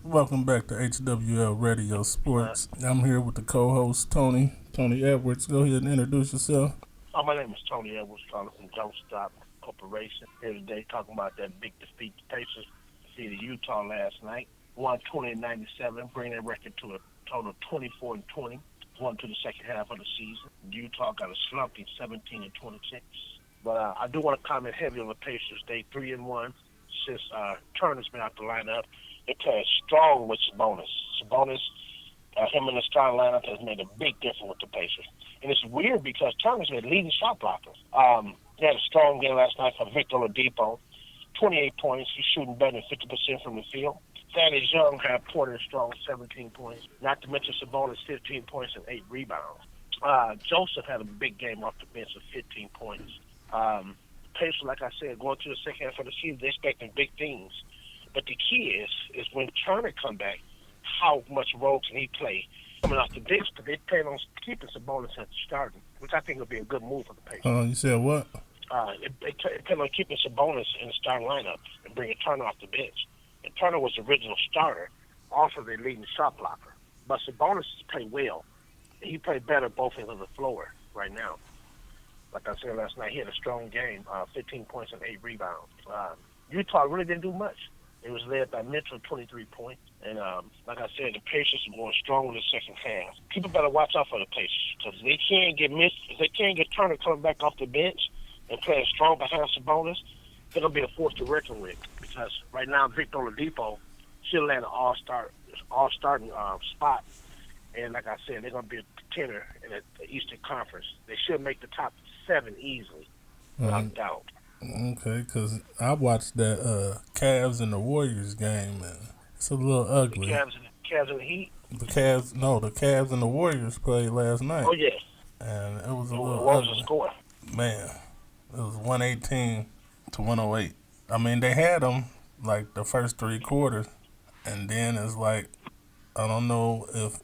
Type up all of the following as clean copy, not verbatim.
Welcome back to HWL Radio Sports. I'm here with the co-host Tony Edwards. Go ahead and introduce yourself. My name is Tony Edwards, calling from Don't Stop Corporation. Here today talking about that big defeat the Pacers defeated Utah last night. Won 20-97, bringing their record to a total of 24-20. Won to the second half of the season. Utah got a slumpy 17-26. But I do want to comment heavy on the Pacers. They 3-1 since Turner's been out the lineup. They play strong with Sabonis. Sabonis, him in the starting lineup has made a big difference with the Pacers. And it's weird because Turner's been leading shot blocker. He had a strong game last night for Victor Oladipo. 28 points. He's shooting better than 50% from the field. Thaddeus Young had Porter strong 17 points. Not to mention Sabonis 15 points and 8 rebounds. Joseph had a big game off the bench of 15 points. Pacers, like I said, going to the second half of the season, they're expecting big things. But the key is when Turner come back, how much role can he play coming off the bench? Because they plan on keeping Sabonis at the starting, which I think would be a good move for the Pacers. You said what? They plan on keeping Sabonis in the starting lineup and bringing Turner off the bench. And Turner was the original starter, also their leading shot blocker. But Sabonis played well. He played better both ends of the floor right now. Like I said last night, he had a strong game, 15 points and 8 rebounds. Utah really didn't do much. It was led by Mitchell, 23 points. And like I said, the Pacers are going strong in the second half. People better watch out for the Pacers because they can't get Turner coming back off the bench and playing strong behind Sabonis, they're going to be a force to reckon with. Because right now, Victor Oladipo should land an all-starting spot. And like I said, they're going to be a contender in the Eastern Conference. They should make the top 7 easily, without doubt. Okay, because I watched that Cavs and the Warriors game, and it's a little ugly. The Cavs and the Heat? The Cavs and the Warriors played last night. Oh, yeah. And it was a little What ugly. was the score? Man, it was 118 to 108. I mean, they had them like the first 3 quarters, and then it's like, I don't know if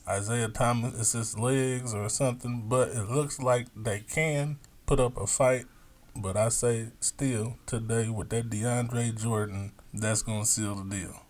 Isaiah Thomas is his legs or something, but it looks like they can put up a fight. But I say still today with that DeAndre Jordan, that's gonna seal the deal.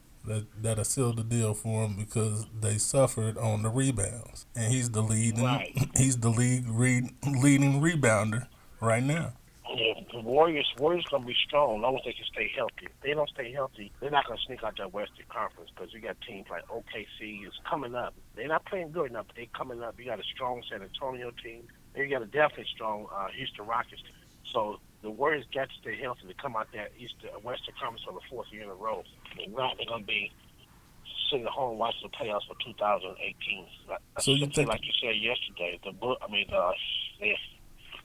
That'll seal the deal for him because they suffered on the rebounds, and he's the leading Right. leading rebounder right now. Yeah, the Warriors gonna be strong as long as they can stay healthy. If they don't stay healthy, they're not gonna sneak out that Western Conference because you got teams like OKC is coming up. They're not playing good enough, but they're coming up. You got a strong San Antonio team, and you got a definitely strong Houston Rockets team. So the Warriors got to stay healthy to come out that Western Conference for the 4th year in a row. If not, they're gonna be sitting at home watching the playoffs for 2018. So you think, like you said yesterday, the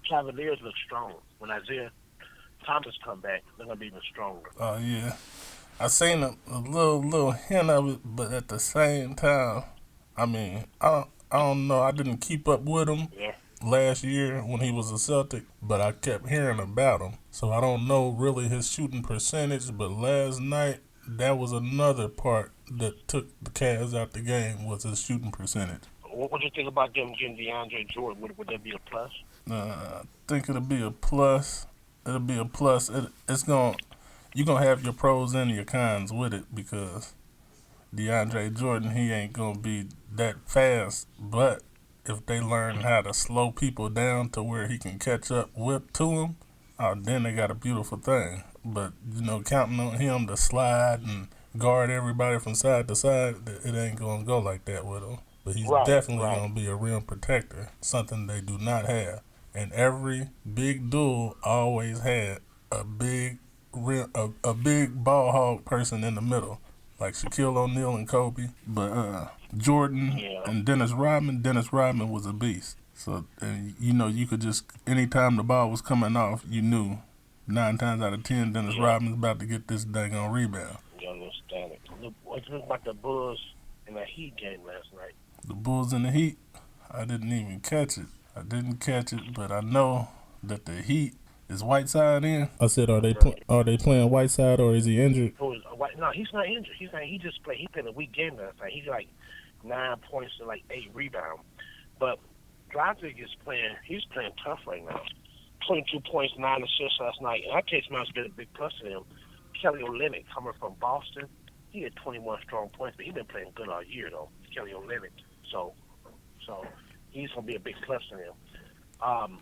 Cavaliers look strong. When Isaiah Thomas come back, they're gonna be even stronger. yeah, I seen a little hint of it, but at the same time, I mean, I don't know. I didn't keep up with him Yeah. last year when he was a Celtic, but I kept hearing about him. So I don't know really his shooting percentage, but last night that was another part that took the Cavs out the game was his shooting percentage. What do you think about them getting DeAndre Jordan? Would that be a plus? I think it'll be a plus. It'll be a plus. You're gonna have your pros and your cons with it because DeAndre Jordan, he ain't gonna be that fast, but if they learn how to slow people down to where he can catch up whip to them, then they got a beautiful thing. But, counting on him to slide and guard everybody from side to side, it ain't going to go like that with him. But he's definitely going to be a rim protector, something they do not have. And every big duel always had a big ball hog person in the middle, like Shaquille O'Neal and Kobe. But Jordan and Dennis Rodman was a beast. So, and you could just, anytime the ball was coming off, you knew 9 times out of 10, Dennis Rodman's about to get this dang on rebound. You understand it. What you think about the Bulls in the Heat game last night? The Bulls in the Heat, I didn't even catch it. But I know that the Heat, is Whiteside in? I said, are they playing Whiteside or is he injured? No, he's not injured. He just played. He played a weak game last night. He's like 9 points and like 8 rebounds. But Dragic is playing. He's playing tough right now. 22 points, 9 assists last night. And I tell you, it's been a big plus to him. Kelly Olynyk coming from Boston. He had 21 strong points, but he's been playing good all year though. Kelly Olynyk, so he's gonna be a big plus for them.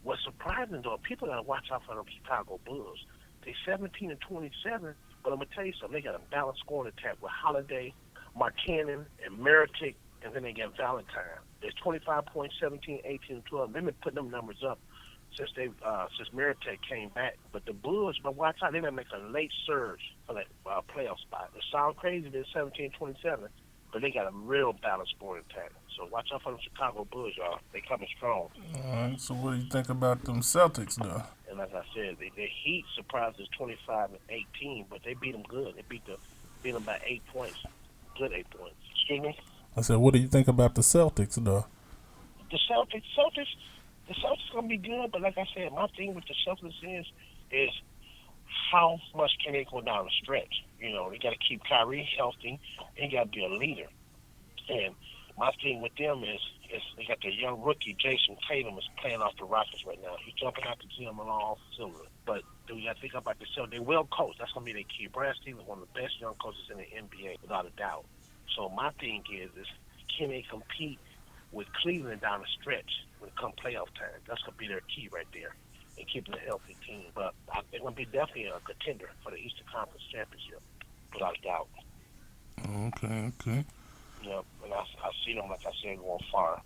What's surprising though, people gotta watch out for them Chicago Bulls. They 17-27, but I'm gonna tell you something. They got a balanced scoring attack with Holiday, Markkanen, and Meritic, and then they got Valentine. There's 25 points, 17, 18, 12. They've been putting them numbers up since Meritic came back. But the Bulls, but watch out, they're gonna make a late surge for that playoff spot. It sounds crazy, they're 17-27, but they got a real balanced scoring attack. So watch out for the Chicago Bulls, y'all. They coming strong. All right. So what do you think about them Celtics, though? And like I said, the Heat surprised us 25-18, but they beat them good. They beat them by 8 points. Good 8 points. Excuse me? I said, what do you think about the Celtics, though? The Celtics gonna be good, but like I said, my thing with the Celtics is how much can they go down the stretch? You know, they got to keep Kyrie healthy. They got to be a leader. And my thing with them is they got the young rookie Jason Tatum is playing off the Rockets right now. He's jumping out the gym along all silver. But we got to think about the Celtics. They well coached. That's gonna be their key. Brad Stevens is one of the best young coaches in the NBA, without a doubt. So my thing is can they compete with Cleveland down the stretch when it comes playoff time? That's gonna be their key right there, and keeping a healthy team. But they're gonna be definitely a contender for the Eastern Conference Championship, without a doubt. Okay. Yeah, and I see them, like I said, going far.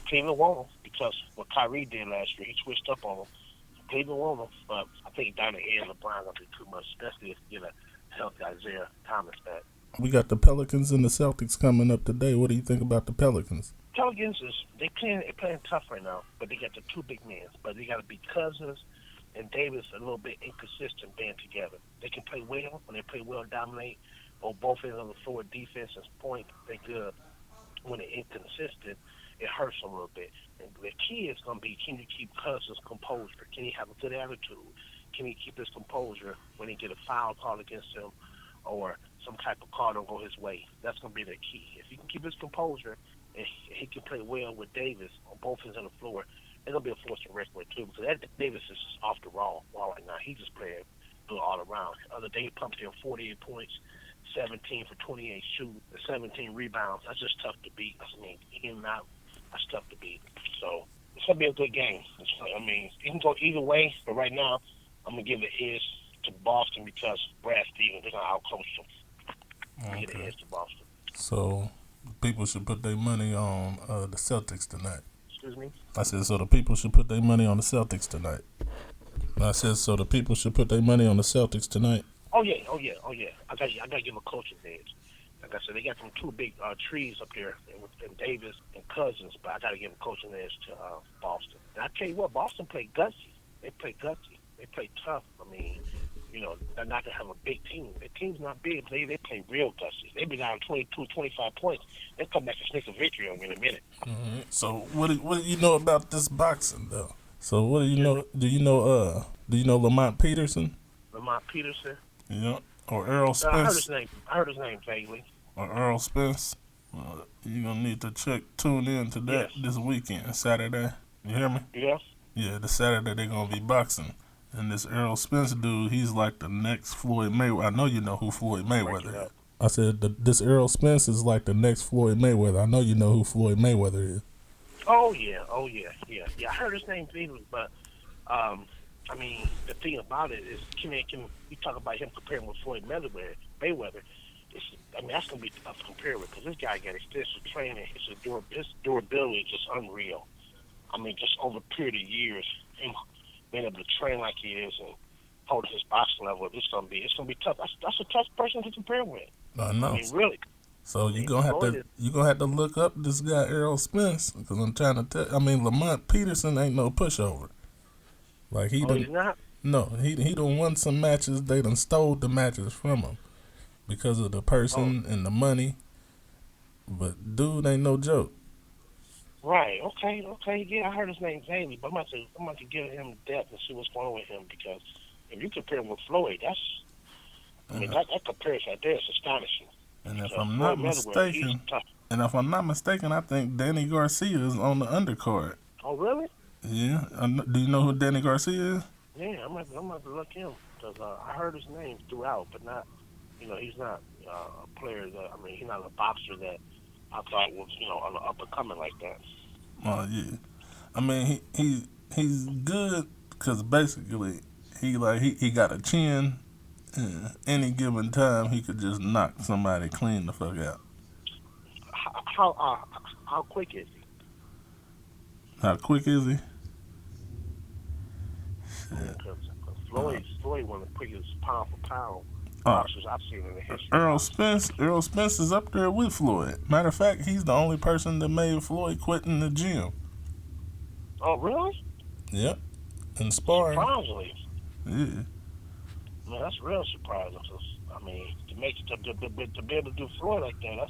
Cleveland won them because what Kyrie did last year, he switched up on them. Cleveland won them, but I think down the end, LeBron gonna be too much, especially if you get a healthy Isaiah Thomas back. We got the Pelicans and the Celtics coming up today. What do you think about the Pelicans? Pelicans they're playing tough right now, but they got the two big men. But they got to be Cousins and Davis a little bit inconsistent being together. They can play well when they play well, dominate on both ends of the floor, defense and point. They good. When they're inconsistent, it hurts them a little bit. And the key is going to be, can you keep Cousins' composure? Can he have a good attitude? Can he keep his composure when he get a foul call against him or some type of call don't go his way? That's going to be the key. If he can keep his composure and he can play well with Davis on both ends of the floor, it's going to be a force to reckon with too, because Davis is off the wall right now. He's just playing good all around. The other day he pumped in 48 points, 17 for 28 shooting, 17 rebounds. That's just tough to beat. I mean, him out, that's tough to beat. So it's going to be a good game. It can go either way, but right now I'm going to give the edge to Boston because Brad Stevens, they're going to outcoach them. Okay. Get the edge to Boston. So people should put their money on the Celtics tonight. Excuse me? I said, so the people should put their money on the Celtics tonight. I said, so the people should put their money on the Celtics tonight. Oh yeah. I got to give them a coaching edge. Like I said, they got some two big trees up here, and Davis and Cousins, but I got to give them coaching edge to Boston. And I tell you what, Boston played gutsy. They play gutsy. They play tough. I mean, they're not going to have a big team. Their team's not big. They play real gutsy. They be down 22, 25 points. They'll come back and sneak a victory on you in a minute. Mm-hmm. So what do you know about this boxing, though? So what do you know? Do you know Lamont Peterson? Lamont Peterson? Yeah. Or Earl Spence? I heard his name vaguely. Or Earl Spence? You're going to need to tune in to that this weekend, Saturday. You hear me? Yes. Yeah, this Saturday they're going to be boxing. And this Earl Spence dude, he's like the next Floyd Mayweather. I know you know who Floyd Mayweather is. I said this Earl Spence is like the next Floyd Mayweather. I know you know who Floyd Mayweather is. Oh, yeah. I heard his name vaguely, but, the thing about it is, can you talk about him comparing with Floyd Mayweather? That's going to be tough to compare with because this guy got extensive training. His durability is just unreal. Just over a period of years, him being able to train like he is and hold his boxing level, it's going to be tough. That's a tough person to compare with. I know. Really. So you're gonna have to look up this guy Earl Spence because I'm trying to tell. Lamont Peterson ain't no pushover. Like he's not. No, he done won some matches. They done stole the matches from him because of the person and the money. But dude ain't no joke. Right. Okay. Yeah, I heard his name vaguely, but I'm about to give him depth and see what's going on with him because if you compare him with Floyd, that comparison right there is astonishing. And if I'm not mistaken, I think Danny Garcia is on the undercard. Oh, really? Yeah. Do you know who Danny Garcia is? Yeah, I'm going to look him because I heard his name throughout, but not He's not a player that he's not a boxer that I thought was on the up and coming like that. Oh yeah. I mean, he's good because basically he got a chin. Any given time, he could just knock somebody clean the fuck out. How quick is he? How quick is he? Because Floyd one of the quickest pound for pound Uh, boxers I've seen in the history of Earl boxing. Spence. Earl Spence is up there with Floyd. Matter of fact, he's the only person that made Floyd quit in the gym. Oh, really? Yep. And sparring. Surprisingly. Yeah. Man, that's real surprising. To make it to be able to do Floyd like that,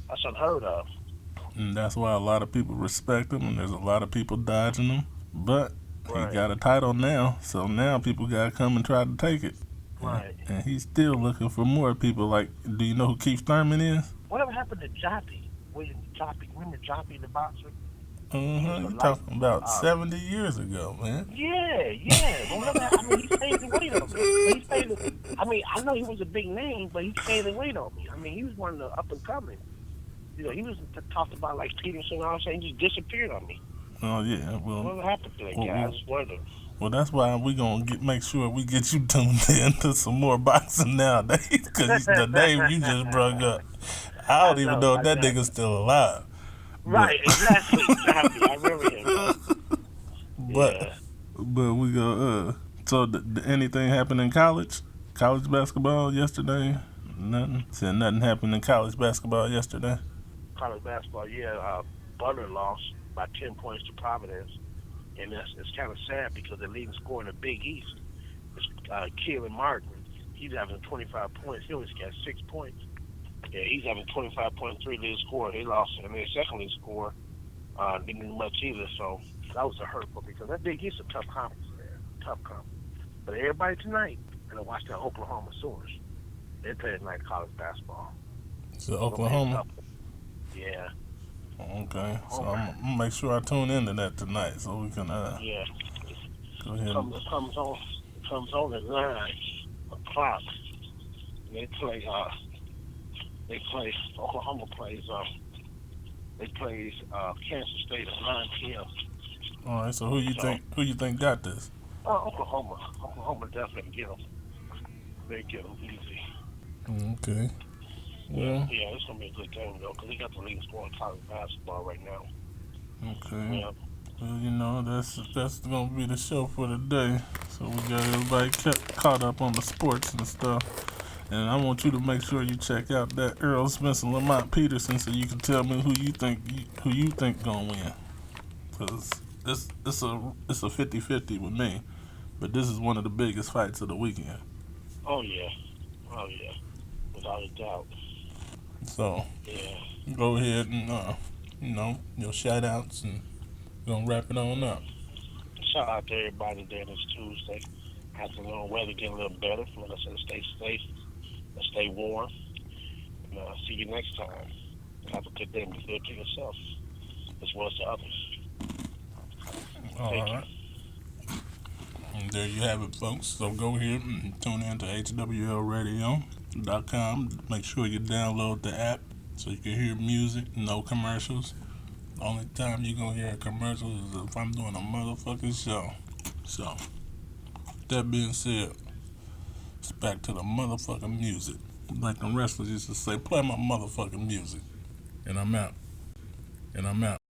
that's unheard of. And that's why a lot of people respect him, and there's a lot of people dodging him. But he Right. got a title now, so now people gotta come and try to take it. Right. And he's still looking for more people. Like, do you know who Keith Thurman is? Whatever happened to Joppy? William Joppy. Remember Joppy the boxer? You talking about 70 years ago, man. Yeah. But whatever, he stayed the weight on me. I know he was a big name, but he stayed the weight on me. He was one of the up and coming. He was talked about like Peterson. I was saying, he just disappeared on me. Oh yeah, Whatever happened to that guy? I just wonder. Well, that's why we gonna make sure we get you tuned in to some more boxing nowadays. Because the name you just brought up, I don't even know if that nigga's still alive. Right, exactly. I remember him. But we go. So anything happened in college? College basketball yesterday? Nothing. Said nothing happened in college basketball yesterday. College basketball, Butler lost by 10 points to Providence, and it's kind of sad because the leading scorer in the Big East is Keelan Martin. He's having 25 points. He only got 6 points. Yeah, he's having 25.3 leading scorer. They lost, and their second leading scorer didn't do much either. So that was a hurtful because that Big East is a tough conference, man. Tough conference. But everybody tonight gonna watch that Oklahoma Sooners. They play tonight college basketball. So Oklahoma. Yeah. Okay, so I'm gonna make sure I tune into that tonight so we can Yeah. go ahead. It comes on at 9 o'clock. They play Oklahoma plays Kansas State at 9 p.m. All right, so who you think got this? Oklahoma definitely get them. They get them easy. Okay. Well. Yeah, it's gonna be a good game though, because they got the leading scorer in college basketball right now. Okay. Yeah. Well, that's gonna be the show for today. So we got everybody caught up on the sports and stuff. And I want you to make sure you check out that Earl Spence and Lamont Peterson so you can tell me who you think gonna win. Cause it's a 50-50 with me, but this is one of the biggest fights of the weekend. Oh yeah, without a doubt. So Yeah. go ahead and your shout outs and we're gonna wrap it on up. Shout out to everybody today. This Tuesday. Afternoon weather getting a little better. Like I said, stay safe and stay warm. And see you next time. Have a good day and be good to yourself as well as to others. All right. And there you have it, folks. So go ahead and tune in to hwlradio.com. Make sure you download the app so you can hear music, no commercials. The only time you're going to hear a commercial is if I'm doing a motherfucking show. So, that being said, it's back to the motherfucking music. Like the wrestlers used to say, play my motherfucking music. And I'm out.